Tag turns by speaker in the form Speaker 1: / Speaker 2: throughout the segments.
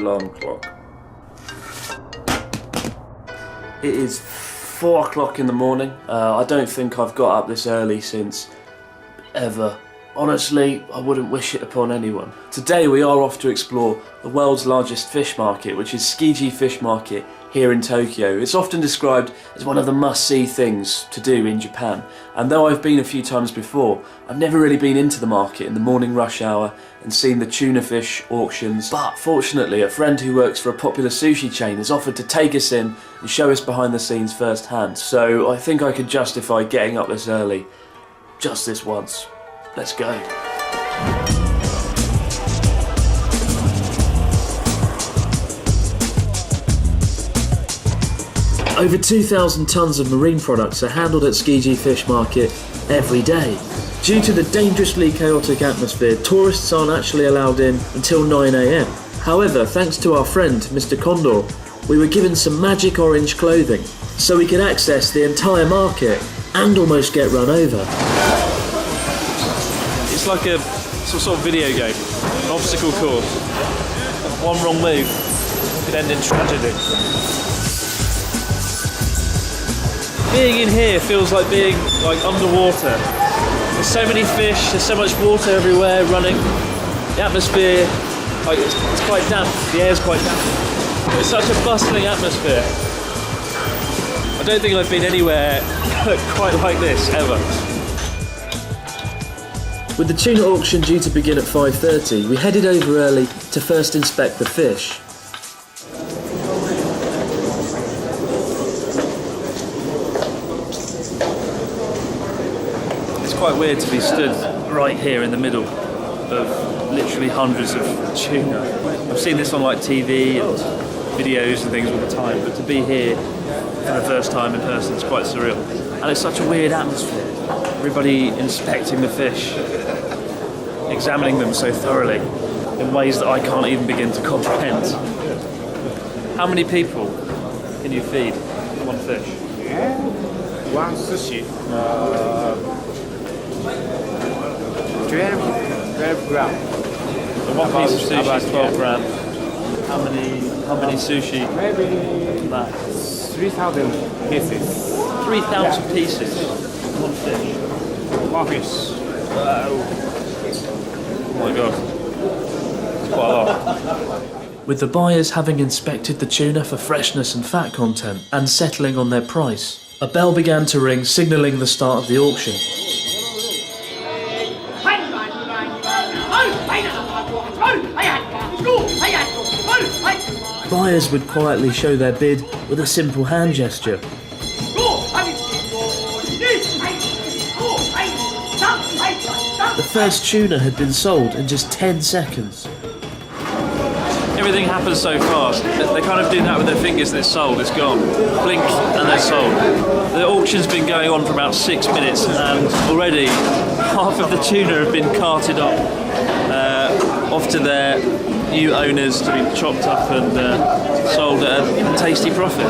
Speaker 1: alarm clock. It is 4 o'clock in the morning. I don't think I've got up this early since ever. Honestly, I wouldn't wish it upon anyone. Today we are off to explore the world's largest fish market, which is Tsukiji Fish Market here in Tokyo. It's often described as one of the must-see things to do in Japan, and though I've been a few times before, I've never really been into the market in the morning rush hour and seen the tuna fish auctions. But fortunately, a friend who works for a popular sushi chain has offered to take us in and show us behind the scenes firsthand, so I think I could justify getting up this early just this once. Let's go. Over 2,000 tonnes of marine products are handled at Tsukiji Fish Market every day. Due to the dangerously chaotic atmosphere, tourists aren't actually allowed in until 9 AM. However, thanks to our friend, Mr. Condor, we were given some magic orange clothing, so we could access the entire market and almost get run over.
Speaker 2: It's like a sort of video game, an obstacle course. One wrong move could end in tragedy. Being in here feels like being underwater. There's so many fish, there's so much water everywhere running. The atmosphere, it's quite damp, the air's quite damp. It's such a bustling atmosphere. I don't think I've been anywhere quite like this, ever.
Speaker 1: With the tuna auction due to begin at 5:30, we headed over early to first inspect the fish.
Speaker 2: It's quite weird to be stood right here in the middle of literally hundreds of tuna. I've seen this on TV and videos and things all the time, but to be here for the first time in person is quite surreal. And it's such a weird atmosphere. Everybody inspecting the fish, examining them so thoroughly in ways that I can't even begin to comprehend. How many people can you feed one fish?
Speaker 3: One sushi, 12 grams.
Speaker 2: So one piece of sushi is 12 grams. How many sushi?
Speaker 3: Maybe
Speaker 2: That
Speaker 3: 3,000 pieces.
Speaker 2: 3,000 pieces. One fish.
Speaker 3: One fish.
Speaker 2: Oh my god. It's quite a lot.
Speaker 1: With the buyers having inspected the tuna for freshness and fat content and settling on their price, a bell began to ring, signalling the start of the auction. Buyers would quietly show their bid with a simple hand gesture. The first tuna had been sold in just 10 seconds.
Speaker 2: Everything happens so fast. They kind of do that with their fingers and it's sold, it's gone. Blink and they're sold. The auction's been going on for about 6 minutes and already half of the tuna have been carted off to their new owners to be chopped up and sold at a tasty profit.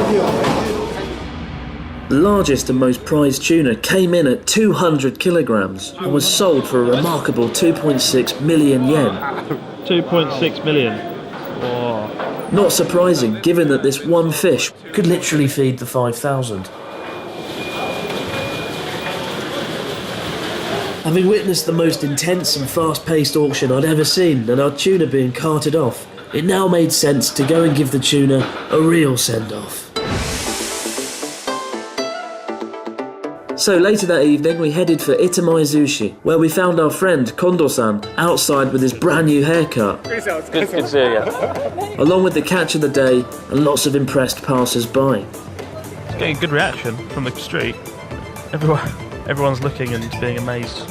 Speaker 1: The largest and most prized tuna came in at 200 kilograms and was sold for a remarkable 2.6 million yen.
Speaker 2: 2.6 million. Oh.
Speaker 1: Not surprising, given that this one fish could literally feed the 5,000. Having witnessed the most intense and fast-paced auction I'd ever seen and our tuna being carted off, it now made sense to go and give the tuna a real send-off. So later that evening we headed for Itamai Sushi, where we found our friend Kondo-san outside with his brand new haircut.
Speaker 2: Good to see you.
Speaker 1: Along with the catch of the day and lots of impressed passers-by.
Speaker 4: It's getting a good reaction from the street. Everyone's looking and being amazed.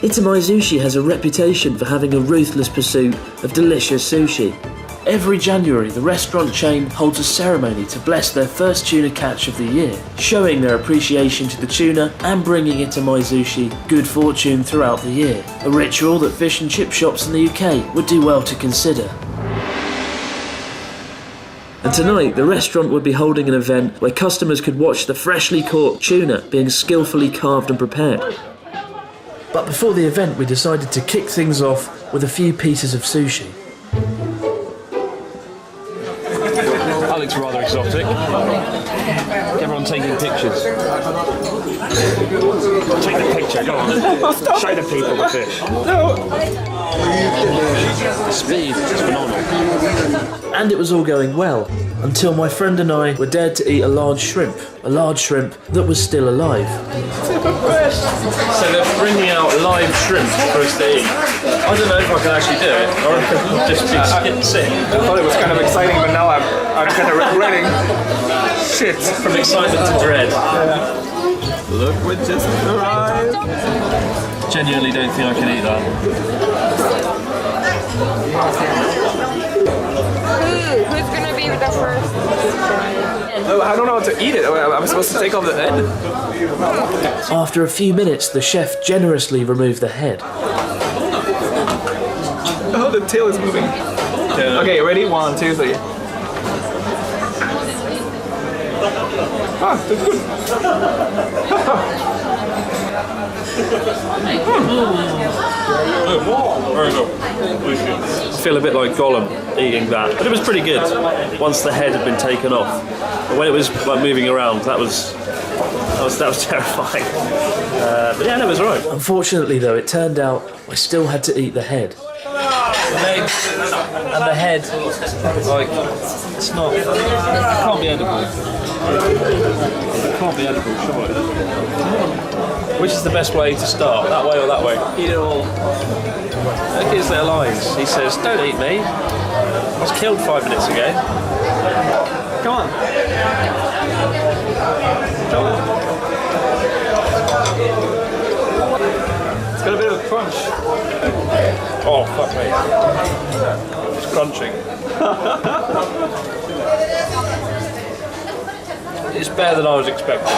Speaker 1: Itamai Sushi has a reputation for having a ruthless pursuit of delicious sushi. Every January, the restaurant chain holds a ceremony to bless their first tuna catch of the year, showing their appreciation to the tuna and bringing Itamai Sushi good fortune throughout the year, a ritual that fish and chip shops in the UK would do well to consider. And tonight, the restaurant would be holding an event where customers could watch the freshly caught tuna being skillfully carved and prepared. But before the event, we decided to kick things off with a few pieces of sushi.
Speaker 2: That looks rather exotic. Everyone taking pictures. Take the picture, go on. Show the people the fish. The speed is phenomenal.
Speaker 1: And it was all going well, until my friend and I were dared to eat a large shrimp that was still alive.
Speaker 2: So they're bringing out live shrimp for us to eat. I don't know if I can actually do it, or if I'll just be sick.
Speaker 3: I thought it was kind of exciting, but now I'm kind of regretting. Shit.
Speaker 2: From excitement to dread.
Speaker 3: Look what just arrived.
Speaker 2: Genuinely don't think I can eat that.
Speaker 5: Who's gonna be the first?
Speaker 3: Oh, I don't know how to eat it. I'm supposed to take off the head?
Speaker 1: After a few minutes, the chef generously removed the head.
Speaker 3: Oh, the tail is moving.
Speaker 2: Yeah.
Speaker 3: Okay, ready? 1, 2, 3. Ah, that's good.
Speaker 2: Very good. I feel a bit like Gollum eating that, but it was pretty good once the head had been taken off. But when it was like moving around, that was terrifying. But yeah, no, it was alright.
Speaker 1: Unfortunately though, it turned out I still had to eat the head.
Speaker 2: The legs and the head, like, it's not, it can't be edible. It can't be edible, surely. Which is the best way to start? That way or that way? Eat it all. Look at his little eyes. He says, don't eat me. I was killed 5 minutes ago. Come on. Come on. It's got a bit of a crunch. Oh, fuck me. It's crunching. It's better than I was expecting.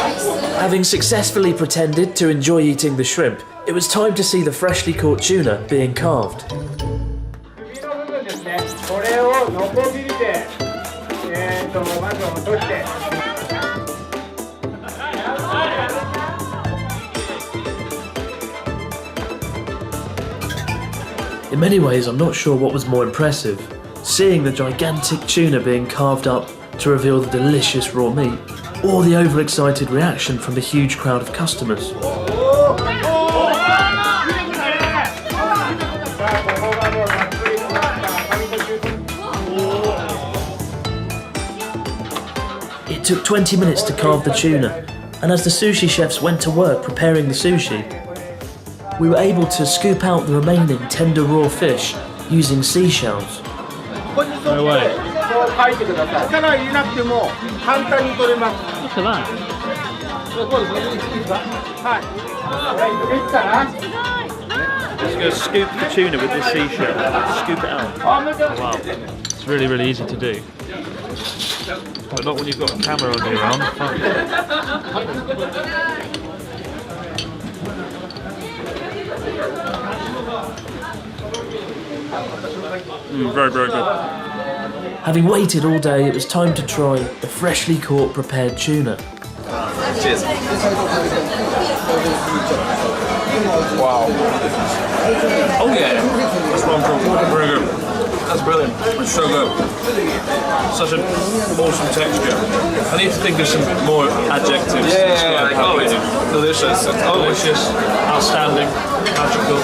Speaker 1: Having successfully pretended to enjoy eating the shrimp, it was time to see the freshly caught tuna being carved. In many ways, I'm not sure what was more impressive, seeing the gigantic tuna being carved up to reveal the delicious raw meat, or the overexcited reaction from the huge crowd of customers. It took 20 minutes to carve the tuna, and as the sushi chefs went to work preparing the sushi, we were able to scoop out the remaining tender raw fish using seashells.
Speaker 2: No way. Look at that. Just go scoop the tuna with this seashell. Scoop it out. Wow. It's really, really easy to do. But not when you've got a camera on your arm. Very, very good.
Speaker 1: Having waited all day, it was time to try the freshly caught prepared tuna.
Speaker 3: Cheers. Wow. Oh yeah. That's what I'm talking about. Very good. That's brilliant. It's so good.
Speaker 2: Such an awesome texture. I need to think of some more adjectives.
Speaker 3: Yeah, like, oh, it's delicious. It's
Speaker 2: delicious, outstanding, magical,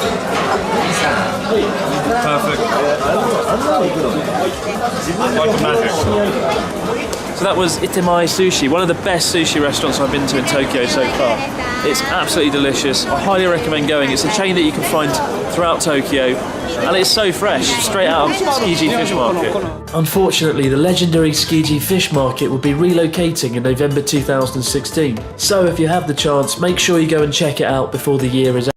Speaker 2: perfect. Like a magic. So that was Itemai Sushi, one of the best sushi restaurants I've been to in Tokyo so far. It's absolutely delicious. I highly recommend going. It's a chain that you can find throughout Tokyo, and it's so fresh, straight out of Tsukiji Fish Market.
Speaker 1: Unfortunately, the legendary Tsukiji Fish Market will be relocating in November 2016. So if you have the chance, make sure you go and check it out before the year is out.